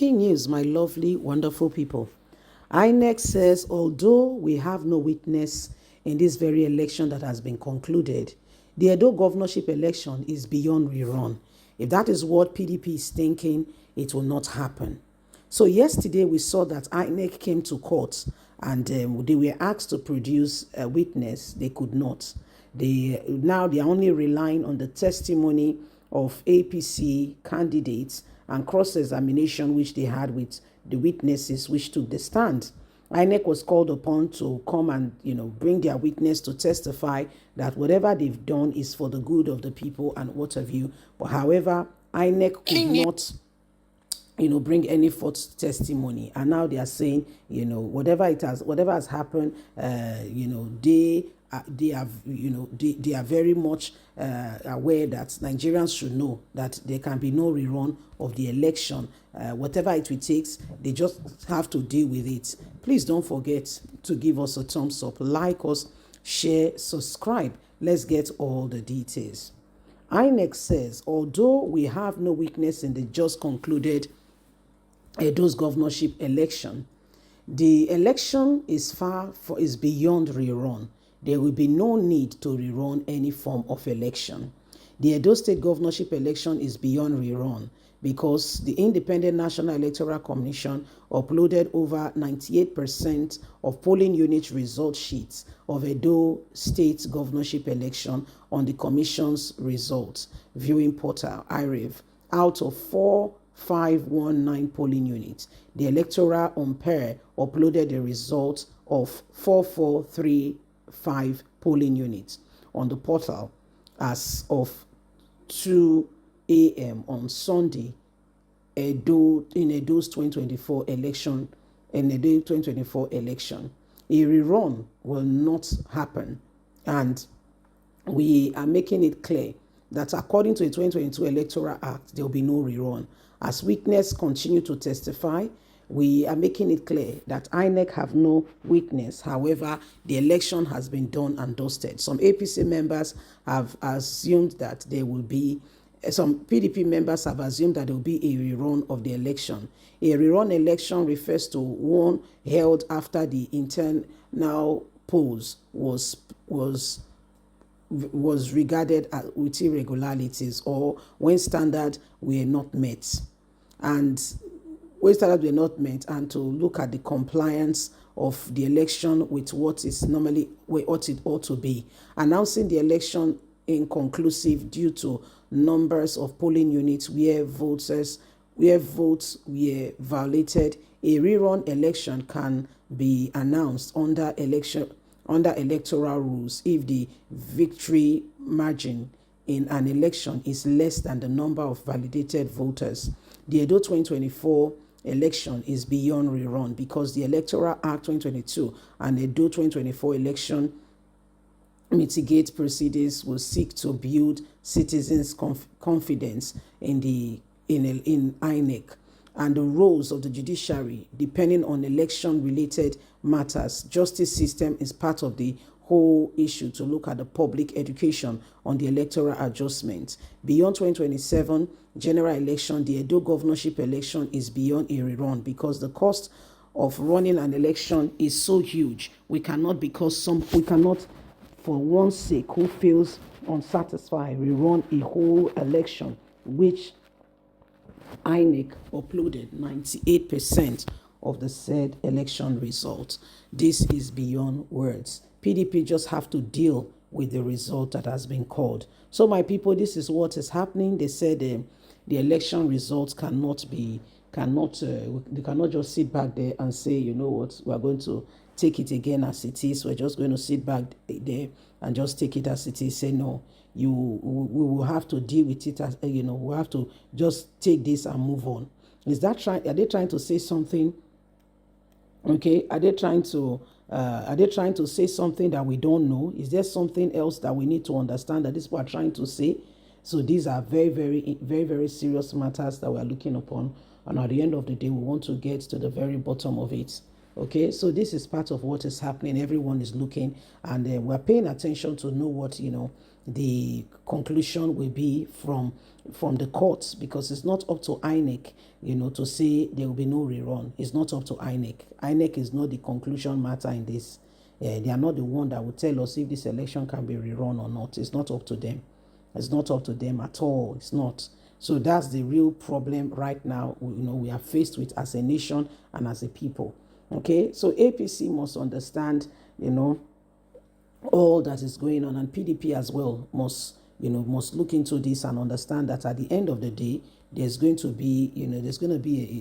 Breaking news, my lovely, wonderful people. Inec says, although we have no witness in this very election that has been concluded, the Edo governorship election is beyond rerun. If that is what PDP is thinking, it will not happen. So yesterday we saw that Inec came to court and they were asked to produce a witness. They could not. Now they are only relying on the testimony of APC candidates and cross-examination which they had with the witnesses which took the stand. Inec was called upon to come and bring their witness to testify that whatever they've done is for the good of the people and what have you. But however, Inec could not bring any false testimony, and now they are saying whatever has happened, they are very much aware that Nigerians should know that there can be no rerun of the election. Whatever it will take, they just have to deal with it. Please don't forget to give us a thumbs up, like us, share, subscribe. Let's get all the details. Inec says, although we have no weakness in the just concluded Edo's governorship election, the election is beyond rerun. There will be no need to rerun any form of election. The Edo State governorship election is beyond rerun because the Independent National Electoral Commission uploaded over 98% of polling unit result sheets of Edo State governorship election on the Commission's results viewing portal, IREV, out of 4,519 polling units. The electoral umpire uploaded the results of 4,435 polling units on the portal as of 2 a.m. on Sunday in Edo's 2024 election. A rerun will not happen, and we are making it clear that according to the 2022 Electoral Act, there will be no rerun. As witnesses continue to testify, we are making it clear that INEC have no weakness. However, the election has been done and dusted. Some APC members have assumed that there will be, some PDP members have assumed that there will be a rerun of the election. A rerun election refers to one held after the internal polls was regarded with irregularities or when standards were not met. And when standards were not met, and to look at the compliance of the election with what it ought to be. Announcing the election inconclusive due to numbers of polling units where votes were violated. A rerun election can be announced under electoral rules if the victory margin in an election is less than the number of validated voters. The Edo 2024 election is beyond rerun because the Electoral Act 2022 and Edo 2024 election mitigate proceedings will seek to build citizens' confidence in INEC and the roles of the judiciary depending on election-related matters. Justice system is part of the whole issue to look at the public education on the electoral adjustment. Beyond 2027 general election, the Edo governorship election is beyond a rerun because the cost of running an election is so huge. We cannot, for one's sake, who feels unsatisfied, rerun a whole election, which INEC uploaded 98% of the said election results. This is beyond words. PDP just have to deal with the result that has been called. So my people, this is what is happening. They said the election results they cannot just sit back there and say, you know what, we're going to take it again as it is. We're just going to sit back there and just take it as it is. Say no, we will have to deal with it as we have to just take this and move on. Are they trying to say something? Okay, are they trying to say something that we don't know? Is there something else that we need to understand that these people are trying to say? So these are very, very, very, very serious matters that we're looking upon. And at the end of the day, we want to get to the very bottom of it. Okay, so this is part of what is happening. Everyone is looking, and we're paying attention to know what the conclusion will be from the courts, because it's not up to Inec, to say there will be no rerun. It's not up to Inec. Inec is not the conclusion matter in this. They are not the one that will tell us if this election can be rerun or not. It's not up to them. It's not up to them at all. It's not. So that's the real problem right now. We are faced with as a nation and as a people. Okay, so APC must understand, all that is going on, and PDP as well must look into this and understand that at the end of the day, there's going to be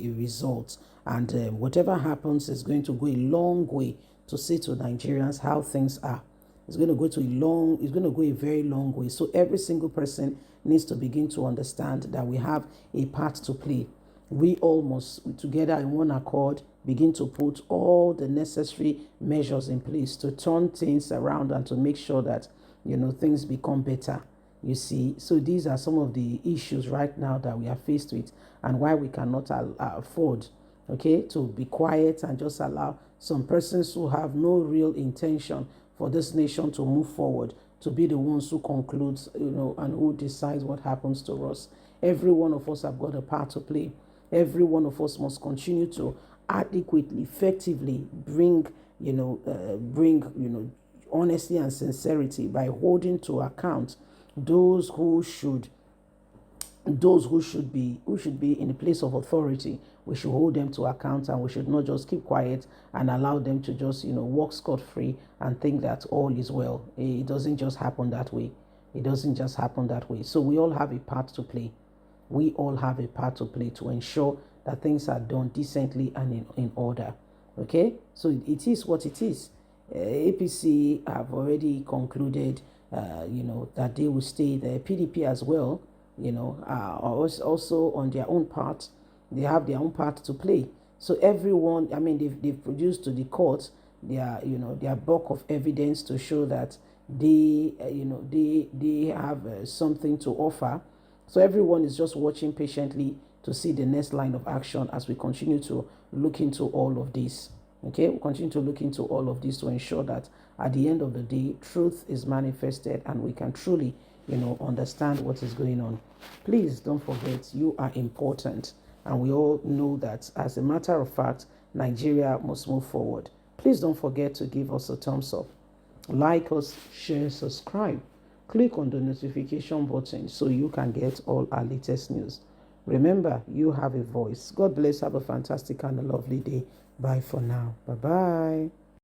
a result, and whatever happens is going to go a long way to say to Nigerians how things are. It's going to go a very long way. So every single person needs to begin to understand that we have a part to play. We all must, together in one accord, begin to put all the necessary measures in place to turn things around and to make sure that, things become better. You see, so these are some of the issues right now that we are faced with, and why we cannot afford, to be quiet and just allow some persons who have no real intention for this nation to move forward to be the ones who concludes, and who decides what happens to us. Every one of us have got a part to play. Every one of us must continue to adequately, effectively bring honesty and sincerity by holding to account those who should be in the place of authority. We should hold them to account, and we should not just keep quiet and allow them to just walk scot-free and think that all is well. It doesn't just happen that way. So we all have a part to play. We all have a part to play to ensure that things are done decently and in order. Okay, so it is what it is. APC have already concluded, that they will stay there. PDP as well, are also on their own part. They have their own part to play. So everyone, they've produced to the court their bulk of evidence to show that they have something to offer. So everyone is just watching patiently to see the next line of action as we continue to look into all of this. Okay, we'll continue to look into all of this to ensure that at the end of the day, truth is manifested and we can truly, understand what is going on. Please don't forget, you are important. And we all know that, as a matter of fact, Nigeria must move forward. Please don't forget to give us a thumbs up. Like us, share, subscribe. Click on the notification button so you can get all our latest news. Remember, you have a voice. God bless. Have a fantastic and a lovely day. Bye for now. Bye-bye.